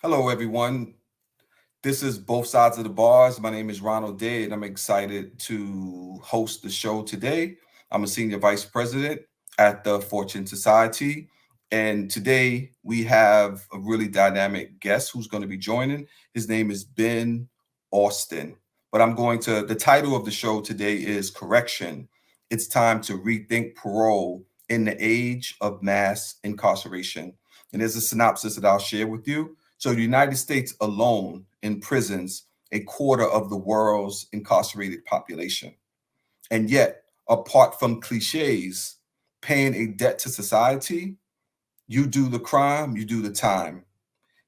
Hello, everyone. This is Both Sides of the Bars. My name is Ronald Day, and I'm excited to host the show today. I'm a senior vice president at the Fortune Society. And today we have a really dynamic guest who's going to be joining. His name is Ben Austen. But the title of the show today is Correction. It's time to rethink parole in the age of mass incarceration. And there's a synopsis that I'll share with you. So the United States alone imprisons a quarter of the world's incarcerated population. And yet, apart from clichés, paying a debt to society, you do the crime, you do the time.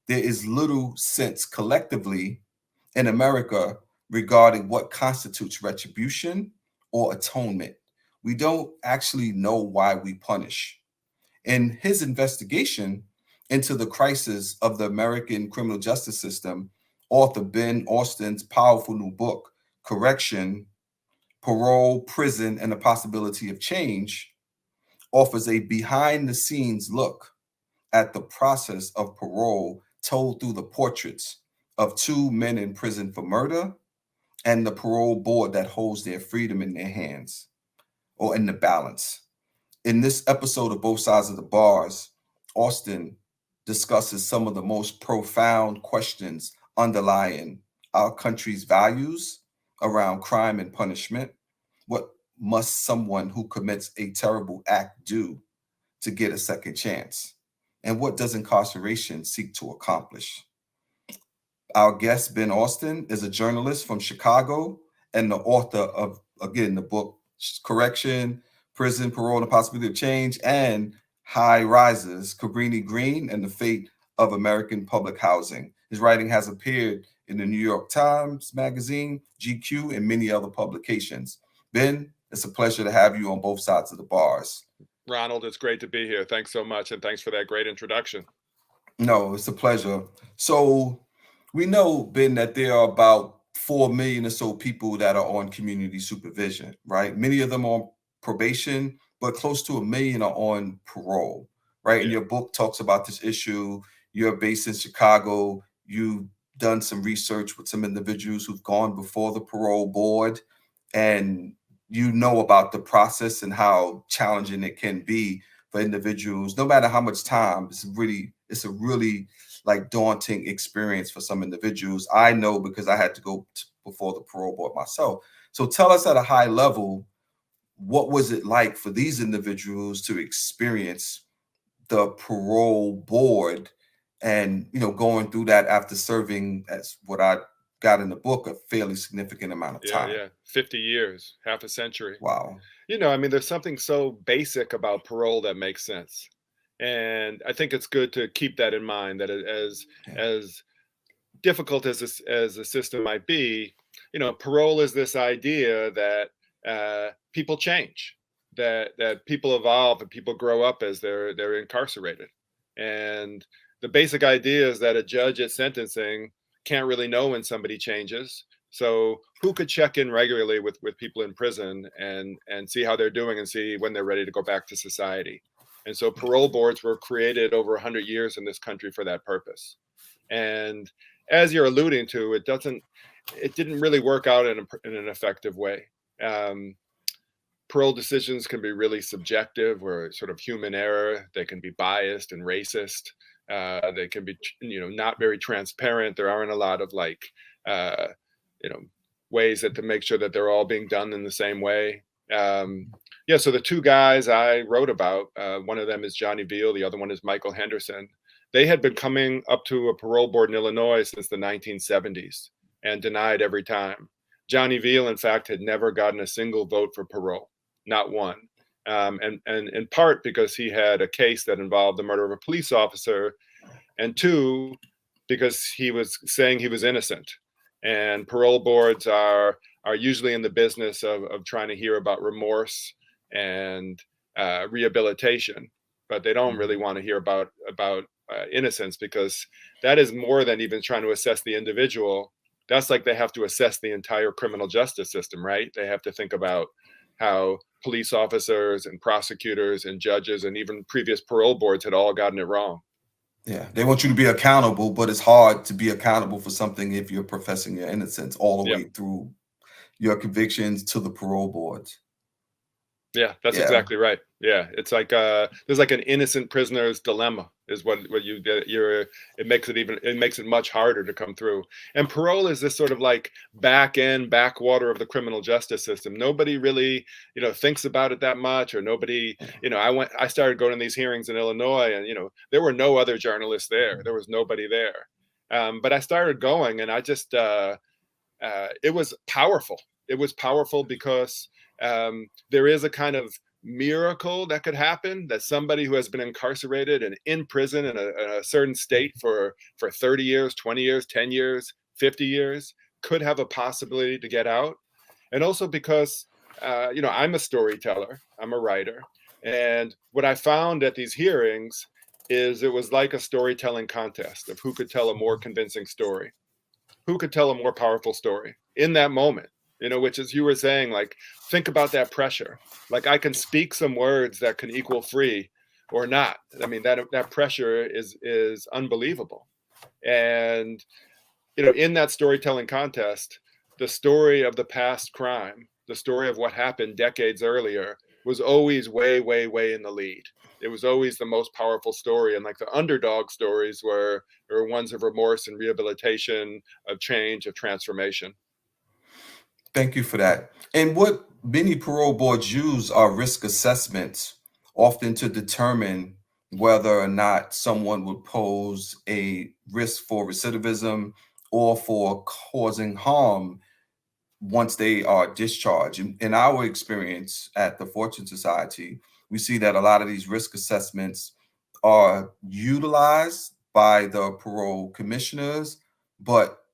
There is little sense collectively in America regarding what constitutes retribution or atonement. We don't actually know why we punish. In his investigation into the crisis of the American criminal justice system, author Ben Austen's powerful new book, Correction, Parole, Prison, and the Possibility of Change, offers a behind the scenes look at the process of parole told through the portraits of two men in prison for murder and the parole board that holds their freedom in their hands or in the balance. In this episode of Both Sides of the Bars, Austin discusses some of the most profound questions underlying our country's values around crime and punishment. What must someone who commits a terrible act do to get a second chance? And what does incarceration seek to accomplish? Our guest, Ben Austen, is a journalist from Chicago and the author of, again, the book Correction, Prison, Parole, and the Possibility of Change, and High Rises, Cabrini Green, and the Fate of American Public Housing. His writing has appeared in the New York Times Magazine, GQ, and many other publications. Ben, it's a pleasure to have you on both sides of the bars. Ronald, it's great to be here. Thanks so much. And thanks for that great introduction. No, it's a pleasure. So we know, Ben, that there are about 4 million or so people that are on community supervision, right? Many of them on probation, but close to 1 million are on parole, right? And Yeah. your book talks about this issue. You're based in Chicago. You've done some research with some individuals who've gone before the parole board, and you know about the process and how challenging it can be for individuals, no matter how much time. It's a really like daunting experience for some individuals. I know because I had to go before the parole board myself. So tell us at a high level, what was it like for these individuals to experience the parole board and going through that after serving, as what I got in the book, a fairly significant amount of Yeah. time? Yeah. 50 years, half a century. Wow. There's something so basic about parole that makes sense. And I think it's good to keep that in mind that Yeah. as difficult as as the system might be, parole is this idea that people change, that people evolve and people grow up as they're incarcerated. And the basic idea is that a judge at sentencing can't really know when somebody changes. So who could check in regularly with people in prison and see how they're doing and see when they're ready to go back to society? And so parole boards were created over 100 years in this country for that purpose. And as you're alluding to, it didn't really work out in an effective way. Um, Parole decisions can be really subjective, or sort of human error. They can be biased and racist. They can be, not very transparent. There aren't a lot of uh, you know, ways that to make sure that they're all being done in the same way. Yeah. So the two guys I wrote about, one of them is Johnny Veal, the other one is Michael Henderson. They had been coming up to a parole board in Illinois since the 1970s and denied every time. Johnny Veal, in fact, had never gotten a single vote for parole, not one. And in part because he had a case that involved the murder of a police officer, and two, because he was saying he was innocent. And parole boards are usually in the business of trying to hear about remorse and rehabilitation, but they don't really Mhm. want to hear about innocence, because that is more than even trying to assess the individual. That's like they have to assess the entire criminal justice system, right? They have to think about how police officers and prosecutors and judges and even previous parole boards had all gotten it wrong. Yeah, they want you to be accountable, but it's hard to be accountable for something if you're professing your innocence all the Yeah. way through your convictions to the parole boards. Yeah, that's Yeah. exactly right. Yeah, it's like there's like an innocent prisoner's dilemma is what you get. It makes it much harder to come through. And parole is this sort of like backwater of the criminal justice system. Nobody really thinks about it that much, or nobody. I started going to these hearings in Illinois, and there were no other journalists there. There was nobody there. But I started going, and I just it was powerful. It was powerful because there is a kind of miracle that could happen, that somebody who has been incarcerated and in prison in a certain state for 30 years, 20 years, 10 years, 50 years could have a possibility to get out. And also because I'm a storyteller, I'm a writer, and what I found at these hearings is it was like a storytelling contest of who could tell a more convincing story, who could tell a more powerful story in that moment, which, as you were saying, like, think about that pressure. Like, I can speak some words that can equal free or not. I mean, that pressure is unbelievable. And in that storytelling contest, the story of the past crime, the story of what happened decades earlier, was always way, way, way in the lead. It was always the most powerful story. And like the underdog stories were ones of remorse and rehabilitation, of change, of transformation. Thank you for that. And what many parole boards use are risk assessments, often to determine whether or not someone would pose a risk for recidivism or for causing harm once they are discharged. In our experience at the Fortune Society, we see that a lot of these risk assessments are utilized by the parole commissioners, but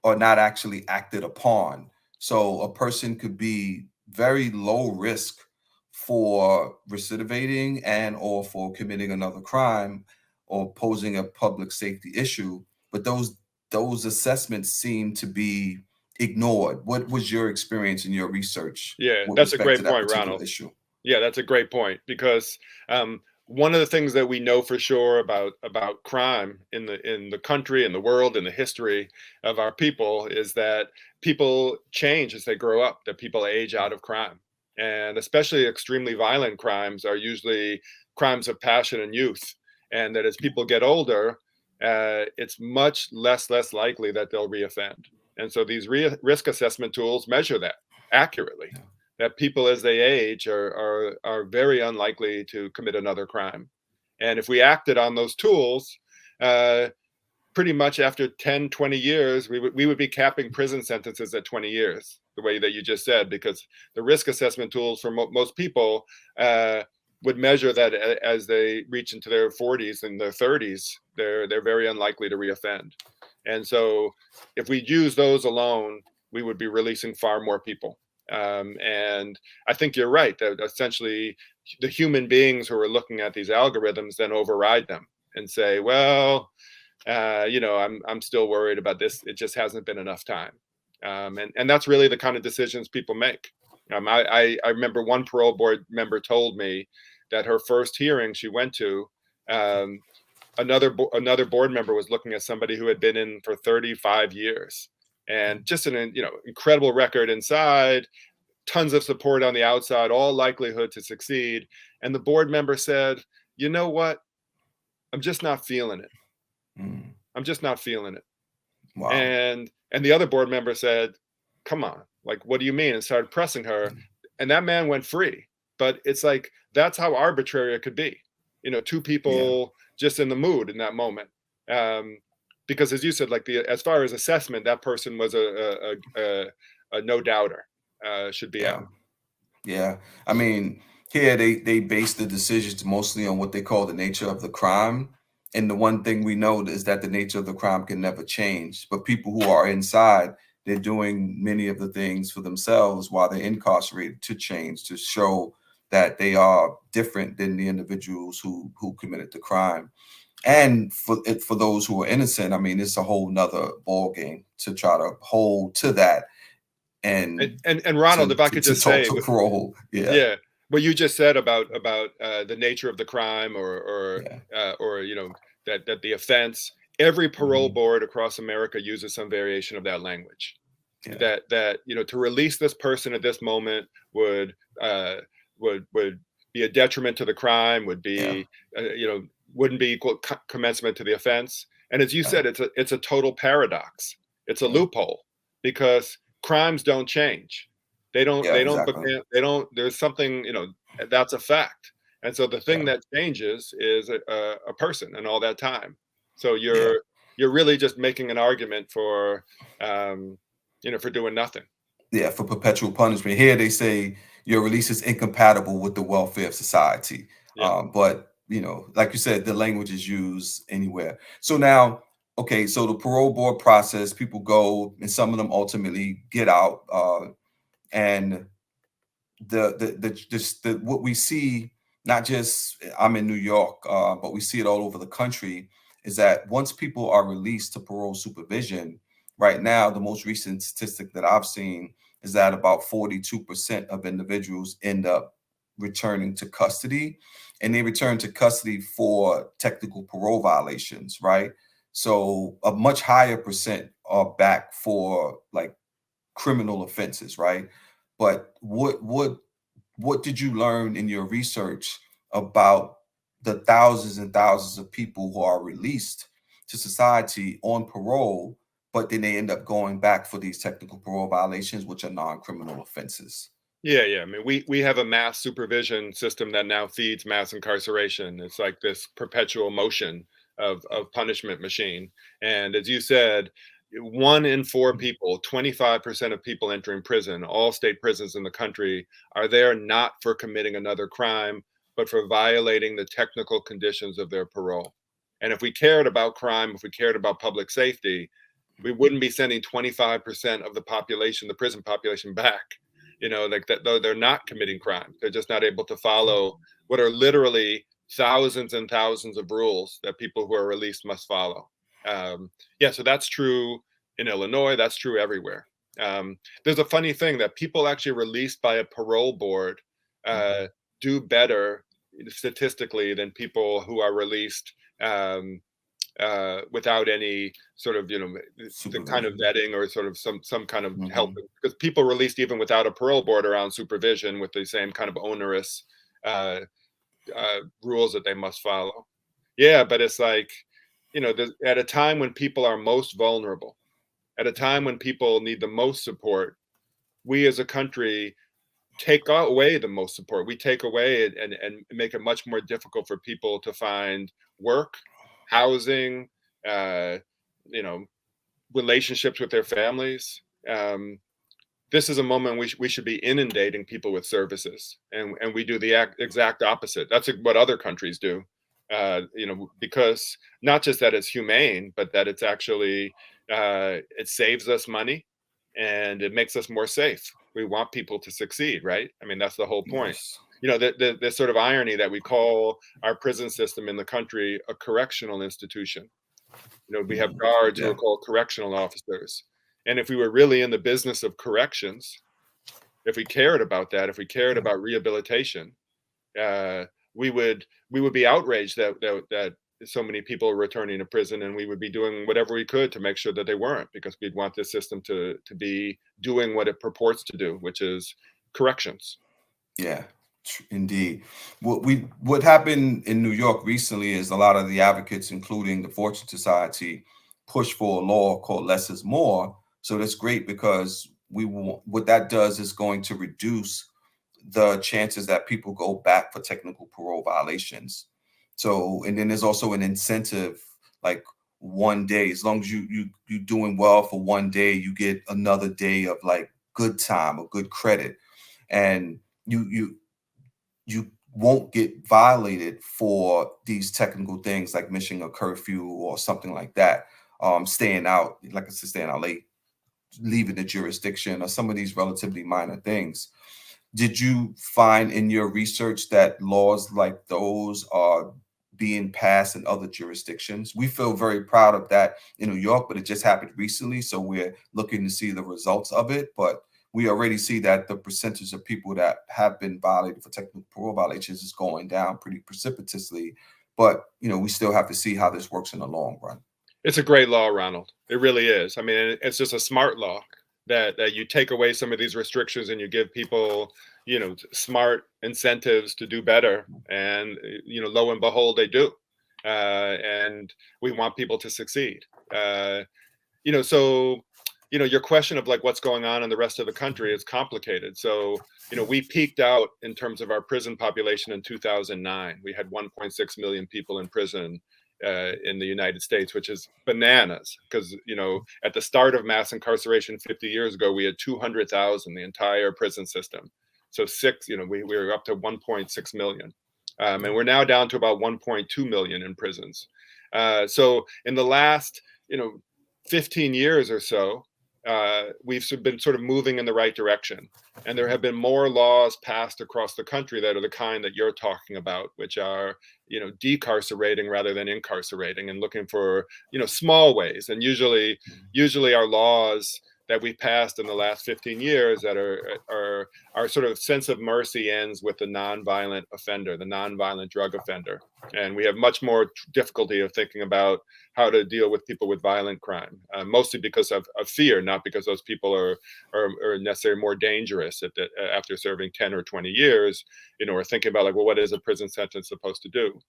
are not actually acted upon. So a person could be very low risk for recidivating and or for committing another crime or posing a public safety issue, but those assessments seem to be ignored. What was your experience in your research Yeah, with that's a respect to great that point, particular Ronald. issue? Yeah, that's a great point, because one of the things that we know for sure about crime in the country, in the world, in the history of our people is that people change as they grow up, that people age out of crime. And especially extremely violent crimes are usually crimes of passion and youth. And that as people get older, it's much less likely that they'll reoffend. And so these risk assessment tools measure that accurately, that people as they age are very unlikely to commit another crime. And if we acted on those tools, pretty much after 10, 20 years, we would be capping prison sentences at 20 years, the way that you just said, because the risk assessment tools for most people would measure that as they reach into their 40s and their 30s, they're very unlikely to reoffend. And so if we use those alone, we would be releasing far more people. And I think you're right that essentially the human beings who are looking at these algorithms then override them and say, well, I'm still worried about this. It just hasn't been enough time. And that's really the kind of decisions people make. I remember one parole board member told me that her first hearing she went to, another board member was looking at somebody who had been in for 35 years, and just an incredible record inside, tons of support on the outside, all likelihood to succeed. And the board member said, you know what? I'm just not feeling it. Mm. I'm just not feeling it. Wow. And the other board member said, come on, like, what do you mean? And started pressing her. And that man went free. But it's like, that's how arbitrary it could be. Two Yeah. people just in the mood in that moment. Because as you said, like as far as assessment, that person was a no doubter, should be Yeah. out. Yeah. I mean, here they base the decisions mostly on what they call the nature of the crime. And the one thing we know is that the nature of the crime can never change. But people who are inside, they're doing many of the things for themselves while they're incarcerated to change, to show that they are different than the individuals who committed the crime. And for those who are innocent, I mean, it's a whole nother ball game to try to hold to that and And Ronald, if I could to just talk say, to parole. Yeah. yeah, what you just said about the nature of the crime, or Yeah. or that the offense, every parole Mhm. board across America uses some variation of that language. Yeah. That to release this person at this moment would uh, would be a detriment to the crime, would Yeah. be wouldn't be equal commensurate to the offense. And as you Yeah. said, it's a total paradox. It's a Yeah. loophole because crimes don't change. Yeah. Exactly. They don't. There's something that's a fact. And so the thing Yeah. that changes is a person and all that time. So Yeah. you're really just making an argument for um, for doing nothing. Yeah. For perpetual punishment. Here they say your release is incompatible with the welfare of society. Yeah. But like you said, the language is used anywhere. So now, okay, so the parole board process, people go, and some of them ultimately get out. And the what we see, not just I'm in New York, but we see it all over the country, is that once people are released to parole supervision, right now the most recent statistic that I've seen is that about 42% of individuals end up returning to custody, and they return to custody for technical parole violations, right? So a much higher percent are back for like criminal offenses, right? But what did you learn in your research about the thousands and thousands of people who are released to society on parole, but then they end up going back for these technical parole violations, which are non-criminal offenses? Yeah, yeah. I mean, we have a mass supervision system that now feeds mass incarceration. It's like this perpetual motion of punishment machine. And as you said, 1 in 4 people, 25% of people entering prison, all state prisons in the country, are there not for committing another crime, but for violating the technical conditions of their parole. And if we cared about crime, if we cared about public safety, we wouldn't be sending 25% of the population, the prison population, back. Like that, though they're not committing crimes, they're just not able to follow what are literally thousands and thousands of rules that people who are released must follow. Yeah, so that's true in Illinois. That's true everywhere. There's a funny thing that people actually released by a parole board Mhm. uh, do better statistically than people who are released without any sort of the kind of Supervision. vetting or sort of some kind of help, Hmm. because people released even without a parole board around supervision with the same kind of onerous uh, rules that they must follow. Yeah, but it's like at a time when people are most vulnerable, at a time when people need the most support, we as a country take away the most support. We take away it and make it much more difficult for people to find work, housing, uh, you know, relationships with their families. Um, this is a moment we should be inundating people with services, and we do the exact opposite. That's what other countries do. Because not just that it's humane, but that it's actually it saves us money and it makes us more safe. We want people to succeed, right? I mean, that's the whole point. Yes. The sort of irony that we call our prison system in the country a correctional institution. We have Mhm. guards who are Yeah. called correctional officers. And if we were really in the business of corrections, if we cared about that, if we cared Yeah. about rehabilitation, uh, we would be outraged that so many people are returning to prison, and we would be doing whatever we could to make sure that they weren't, because we'd want this system to be doing what it purports to do, which is corrections. Yeah, indeed. What happened in New York recently is a lot of the advocates, including the Fortune Society, push for a law called less is more. So that's great because what that does is going to reduce the chances that people go back for technical parole violations. So, and then there's also an incentive, like one day, as long as you doing well for one day, you get another day of like good time or good credit, and you you won't get violated for these technical things like missing a curfew or something like that. Staying out, like I said, staying out late, leaving the jurisdiction, or some of these relatively minor things. Did you find in your research that laws like those are being passed in other jurisdictions? We feel very proud of that in New York, but it just happened recently. So we're looking to see the results of it. But we already see that the percentage of people that have been violated for technical parole violations is going down pretty precipitously. but we still have to see how this works in the long run. It's a great law, Ronald. It really is. I mean, it's just a smart law that you take away some of these restrictions and you give people, smart incentives to do better. And, lo and behold, they do. And we want people to succeed. So, your question of like what's going on in the rest of the country is complicated. So, we peaked out in terms of our prison population in 2009. We had 1.6 million people in prison in the United States, which is bananas because, at the start of mass incarceration 50 years ago, we had 200,000, the entire prison system. So we were up to 1.6 million. And we're now down to about 1.2 million in prisons. So in the last, 15 years or so, we've been sort of moving in the right direction. And there have been more laws passed across the country that are the kind that you're talking about, which are, decarcerating rather than incarcerating and looking for, small ways. And usually our laws that we passed in the last 15 years that are our sort of sense of mercy ends with the nonviolent offender, the nonviolent drug offender. And we have much more difficulty of thinking about how to deal with people with violent crime, mostly because of fear, not because those people are necessarily more dangerous after serving 10 or 20 years, or thinking about like, well, what is a prison sentence supposed to do?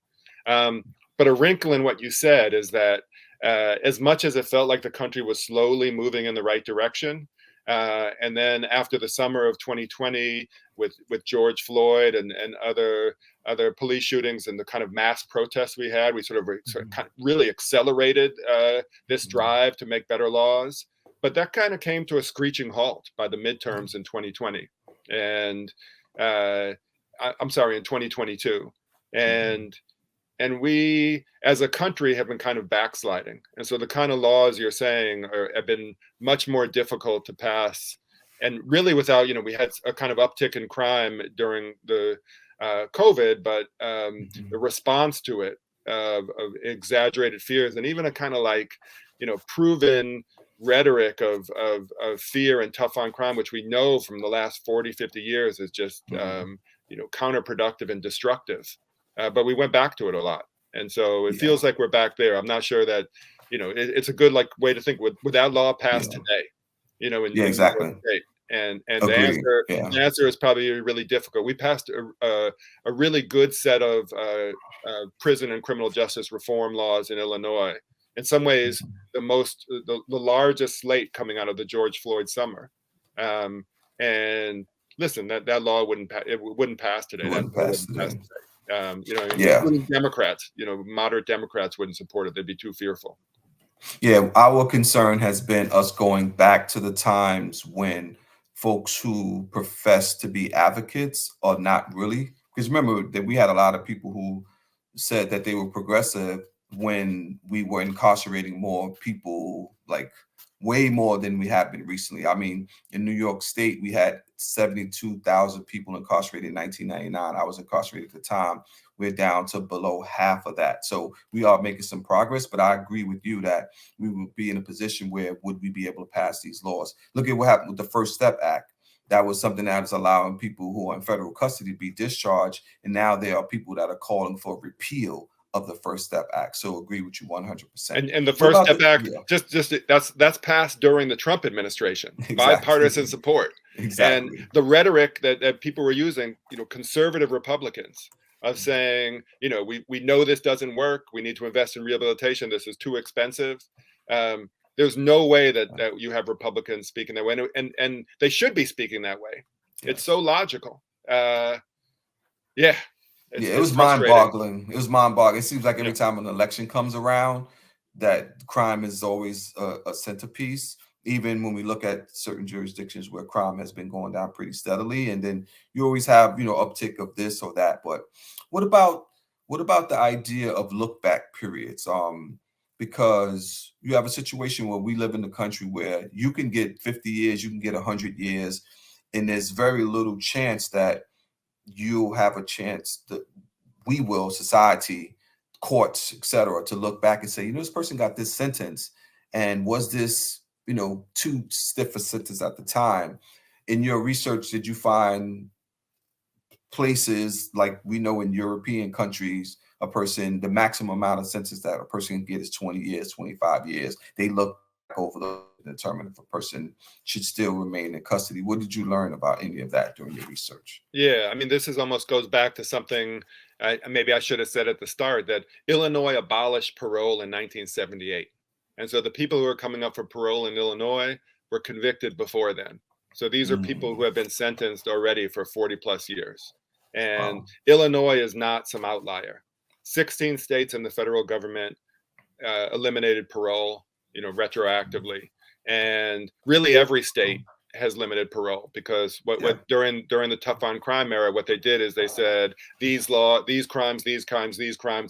But a wrinkle in what you said is that as much as it felt like the country was slowly moving in the right direction, and then after the summer of 2020 with George Floyd and other police shootings and the kind of mass protests we had, we sort of really accelerated this drive to make better laws. But that kind of came to a screeching halt by the midterms in 2020. And I'm sorry, in 2022. And we, as a country, have been kind of backsliding. And so the kind of laws you're saying have been much more difficult to pass. And really without, we had a kind of uptick in crime during the COVID, but the response to it of exaggerated fears and even a kind of like, proven rhetoric of fear and tough on crime, which we know from the last 40, 50 years is just, counterproductive and destructive. But we went back to it a lot. And so it feels like we're back there. I'm not sure that, it's a good way to think with that law passed today, in exactly. New York State. And the answer is probably really difficult. We passed a really good set of prison and criminal justice reform laws in Illinois. In some ways, the largest slate coming out of the George Floyd summer. And listen, that law wouldn't pass today. Including Democrats, moderate Democrats wouldn't support it. They'd be too fearful. Yeah, our concern has been us going back to the times when folks who profess to be advocates are not really. Because remember that we had a lot of people who said that they were progressive when we were incarcerating more people, like way more than we have been recently. I mean, in New York State, we had 72,000 people incarcerated in 1999. I was incarcerated at the time. We're down to below half of that. So we are making some progress, but I agree with you that we would be in a position where would we be able to pass these laws? Look at what happened with the First Step Act. That was something that is allowing people who are in federal custody to be discharged. And now there are people that are calling for repeal of the First Step Act. So agree with you 100%. And the First Step Act, that's passed during the Trump administration, bipartisan support. Exactly. And the rhetoric that people were using, conservative Republicans of saying, we know this doesn't work. We need to invest in rehabilitation. This is too expensive. There's no way that you have Republicans speaking that way. And they should be speaking that way. Yes. It's so logical. It was mind-boggling. It was mind-boggling. It seems like every time an election comes around, that crime is always a centerpiece. Even when we look at certain jurisdictions where crime has been going down pretty steadily, and then you always have uptick of this or that. But what about the idea of look-back periods? Because you have a situation where we live in a country where you can get 50 years, you can get 100 years, and there's very little chance that you'll have a chance that we will, society, courts, etc., to look back and say, this person got this sentence, and was this, too stiff a sentence at the time? In your research, did you find places like we know in European countries a person, the maximum amount of sentence that a person can get is 20 years, 25 years. They look back over the determine if a person should still remain in custody. What did you learn about any of that during your research? Yeah, I mean, this is almost goes back to something maybe I should have said at the start, that Illinois abolished parole in 1978. And so the people who are coming up for parole in Illinois were convicted before then. So these are people who have been sentenced already for 40 plus years. And Wow. Illinois is not some outlier. 16 states and the federal government eliminated parole, retroactively. And really every state has limited parole, because what during the tough on crime era, what they did is they said these crimes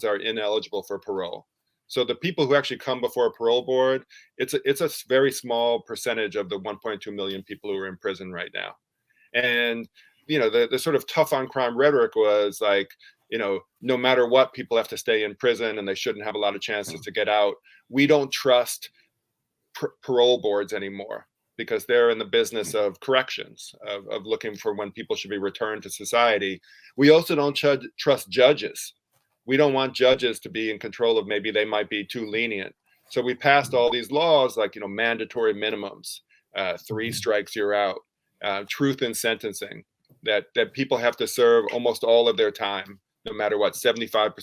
are ineligible for parole. So the people who actually come before a parole board, it's a very small percentage of the 1.2 million people who are in prison right now. And the sort of tough on crime rhetoric was like, no matter what, people have to stay in prison and they shouldn't have a lot of chances to get out. We don't trust parole boards anymore, because they're in the business of corrections, of looking for when people should be returned to society. We also don't trust judges. We don't want judges to be in control of, maybe they might be too lenient. So we passed all these laws like, mandatory minimums, 3 strikes, you're out, truth in sentencing, that people have to serve almost all of their time, no matter what, 75%,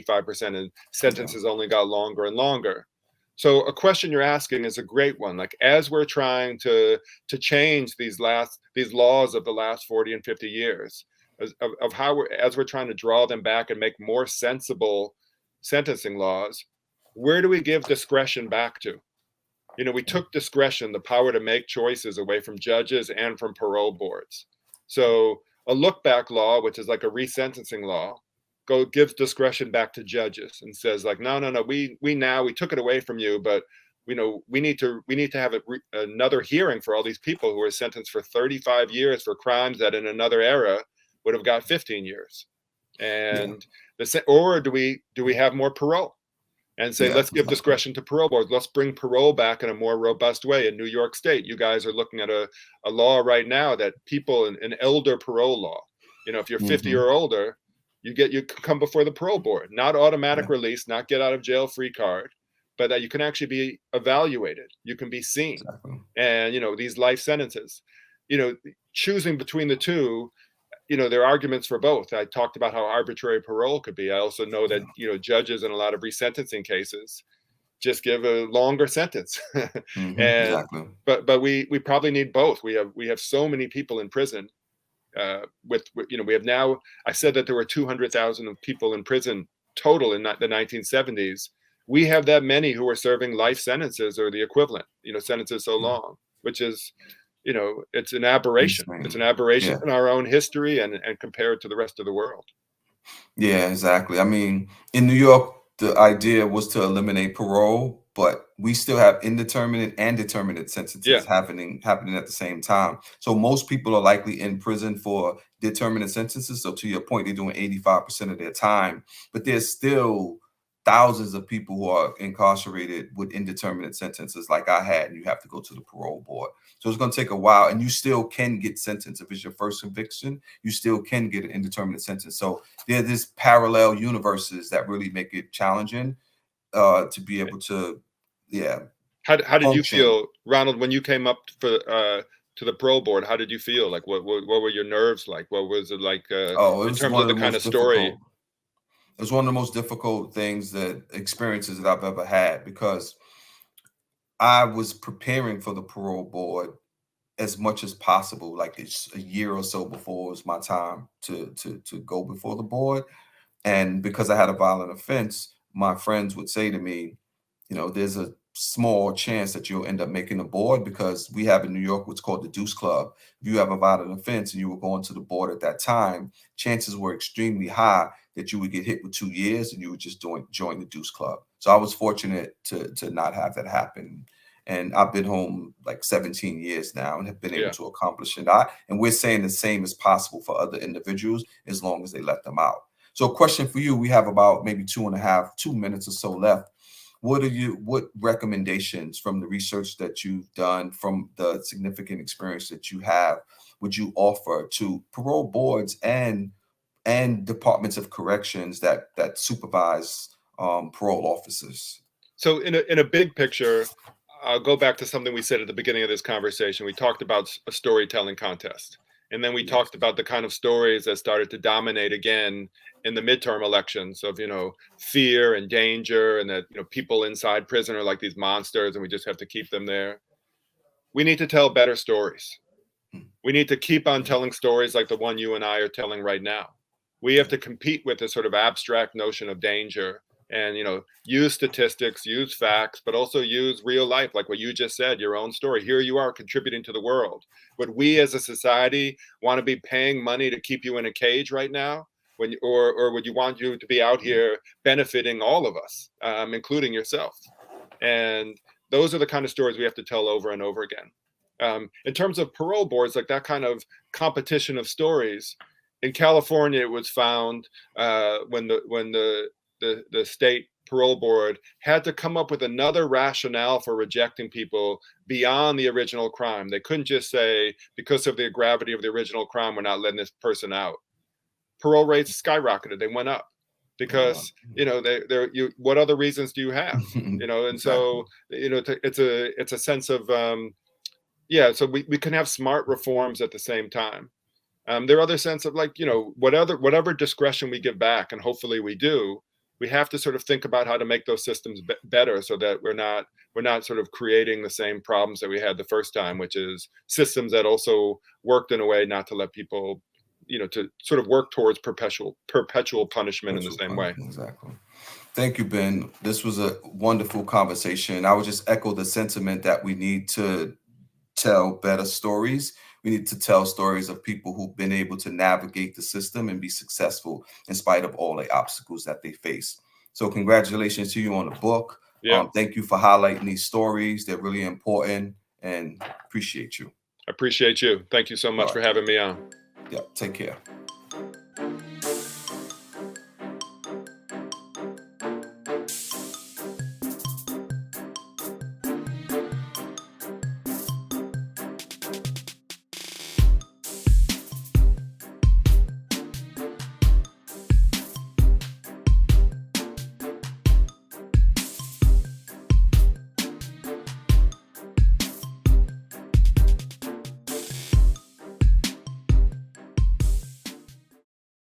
85%, and sentences only got longer and longer. So a question you're asking is a great one. Like, as we're trying to change these laws of the last 40 and 50 years, of how as we're trying to draw them back and make more sensible sentencing laws, where do we give discretion back to? We took discretion, the power to make choices, away from judges and from parole boards. So a look back law, which is like a resentencing law, gives discretion back to judges and says like, no, we took it away from you, but we need to have another hearing for all these people who are sentenced for 35 years for crimes that in another era would have got 15 years. And or do we have more parole and say, let's give discretion to parole boards. Let's bring parole back in a more robust way. In New York State, you guys are looking at a law right now that people, an elder parole law, if you're 50 or older, you come before the parole board, not automatic release, not get out of jail free card, but that you can actually be evaluated. You can be seen. And, these life sentences, choosing between the two, there are arguments for both. I talked about how arbitrary parole could be. I also know that, judges in a lot of resentencing cases just give a longer sentence. But we probably need both. We have so many people in prison. We have now, I said that there were 200,000 people in prison total in the 1970s. We have that many who are serving life sentences or the equivalent, sentences so long, which is, it's an aberration. It's an aberration in our own history and compared to the rest of the world. Yeah, exactly. I mean, in New York, the idea was to eliminate parole, but we still have indeterminate and determinate sentences happening at the same time. So most people are likely in prison for determinate sentences. So to your point, they're doing 85% of their time, but there's still thousands of people who are incarcerated with indeterminate sentences like I had, and you have to go to the parole board. So it's going to take a while, and you still can get sentenced. If it's your first conviction, you still can get an indeterminate sentence. So there are these parallel universes that really make it challenging to be able to, How did you feel, Ronald, when you came up to the parole board? How did you feel? Like, what were your nerves like? What was it like in terms of the kind of story? It was one of the most difficult experiences that I've ever had, because I was preparing for the parole board as much as possible, like it's a year or so before it was my time to go before the board. And because I had a violent offense, my friends would say to me, there's a small chance that you'll end up making a board, because we have in New York what's called the Deuce Club. If you have a violent offense and you were going to the board at that time, chances were extremely high that you would get hit with 2 years and you would just join the Deuce Club. So I was fortunate to not have that happen. And I've been home like 17 years now and have been able to accomplish it. And we're saying the same is possible for other individuals as long as they let them out. So a question for you, we have about maybe 2 minutes or so left. What recommendations from the research that you've done, from the significant experience that you have, would you offer to parole boards and and departments of corrections that supervise parole officers? So in a big picture, I'll go back to something we said at the beginning of this conversation. We talked about a storytelling contest. And then we talked about the kind of stories that started to dominate again in the midterm elections of, fear and danger, and that, people inside prison are like these monsters and we just have to keep them there. We need to tell better stories. We need to keep on telling stories like the one you and I are telling right now. We have to compete with this sort of abstract notion of danger and, use statistics, use facts, but also use real life, like what you just said, your own story. Here you are contributing to the world. Would we as a society want to be paying money to keep you in a cage right now? Or would you want you to be out here benefiting all of us, including yourself? And those are the kind of stories we have to tell over and over again. In terms of parole boards, like that kind of competition of stories, in California, it was found when the state parole board had to come up with another rationale for rejecting people beyond the original crime. They couldn't just say, because of the gravity of the original crime, we're not letting this person out. Parole rates skyrocketed. They went up because, what other reasons do you have? And Exactly. so, it's a sense of, so we can have smart reforms at the same time. There are other sense of like, whatever discretion we give back, and hopefully we do, we have to sort of think about how to make those systems better so that we're not sort of creating the same problems that we had the first time, which is systems that also worked in a way not to let people, to sort of work towards perpetual punishment in the same way. Exactly. Thank you, Ben. This was a wonderful conversation. I would just echo the sentiment that we need to tell better stories. We need to tell stories of people who've been able to navigate the system and be successful in spite of all the obstacles that they face. So congratulations to you on the book. Yeah. Thank you for highlighting these stories. They're really important, and appreciate you. I appreciate you. Thank you so much for having me on. Yeah, take care.